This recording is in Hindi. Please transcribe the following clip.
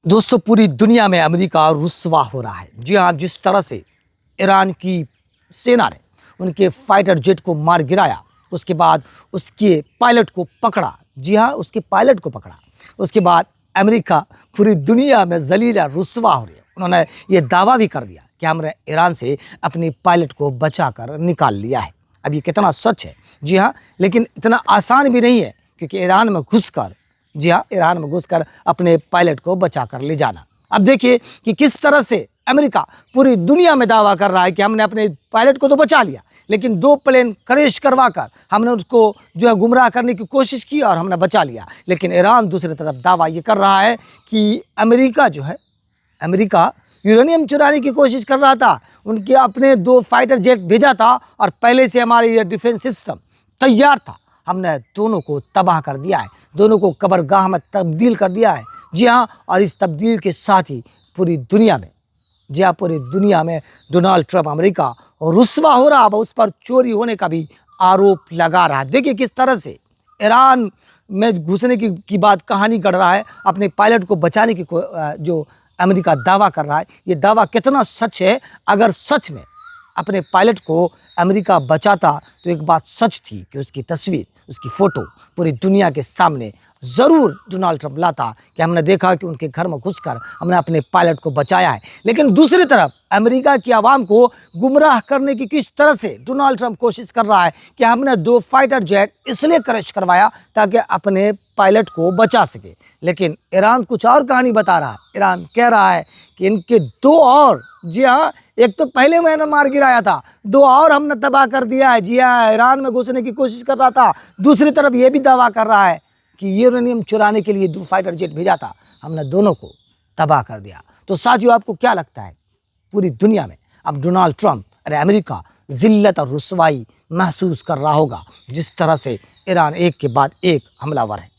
दोस्तों, पूरी दुनिया में अमेरिका रुस्वा हो रहा है। जी हाँ, जिस तरह से ईरान की सेना ने उनके फाइटर जेट को मार गिराया, उसके बाद उसके पायलट को पकड़ा। जी हाँ, उसके पायलट को पकड़ा। उसके बाद अमेरिका पूरी दुनिया में जलीला रुस्वा हो रही है। उन्होंने ये दावा भी कर दिया कि हमने ईरान से अपनी पायलट को बचा कर निकाल लिया है। अब ये कितना सच है? जी हाँ, लेकिन इतना आसान भी नहीं है, क्योंकि ईरान में घुसकर ईरान में घुसकर अपने पायलट को बचा कर ले जाना। अब देखिए कि किस तरह से अमेरिका पूरी दुनिया में दावा कर रहा है कि हमने अपने पायलट को तो बचा लिया, लेकिन 2 प्लेन क्रैश करवाकर हमने उसको गुमराह करने की कोशिश की और हमने बचा लिया। लेकिन ईरान दूसरी तरफ दावा ये कर रहा है कि अमेरिका यूरेनियम चुराने की कोशिश कर रहा था। उनके अपने 2 फाइटर जेट भेजा था और पहले से हमारे ये डिफेंस सिस्टम तैयार था। हमने दोनों को तबाह कर दिया है, दोनों को कब्रगाह में तब्दील कर दिया है। जी हाँ, और इस तब्दील के साथ ही पूरी दुनिया में डोनाल्ड ट्रंप अमेरिका रुस्वा हो रहा है। उस पर चोरी होने का भी आरोप लगा रहा है। देखिए किस तरह से ईरान में घुसने की बात कहानी गढ़ रहा है। अपने पायलट को बचाने की जो अमेरिका दावा कर रहा है, ये दावा कितना सच है। अगर सच में अपने पायलट को अमेरिका बचाता तो एक बात सच थी कि उसकी तस्वीर, उसकी फ़ोटो पूरी दुनिया के सामने ज़रूर डोनाल्ड ट्रंप लाता कि हमने देखा कि उनके घर में घुसकर हमने अपने पायलट को बचाया है। लेकिन दूसरी तरफ अमेरिका की आवाम को गुमराह करने की किस तरह से डोनाल्ड ट्रंप कोशिश कर रहा है कि हमने 2 फाइटर जेट इसलिए क्रैश करवाया ताकि अपने पायलट को बचा सके। लेकिन ईरान कुछ और कहानी बता रहा है। ईरान कह रहा है कि इनके 2 और, जी हाँ, एक तो पहले मैंने मार गिराया था, 2 और हमने तबाह कर दिया है। जी हाँ, ईरान में घुसने की कोशिश कर रहा था। दूसरी तरफ ये भी दावा कर रहा है कि यूरेनियम चुराने के लिए 2 फाइटर जेट भेजा था, हमने दोनों को तबाह कर दिया। तो साथियों, आपको क्या लगता है, पूरी दुनिया में अब डोनाल्ड ट्रंप अमेरिका जिल्लत और रुसवाई महसूस कर रहा होगा जिस तरह से ईरान एक के बाद एक हमलावर है?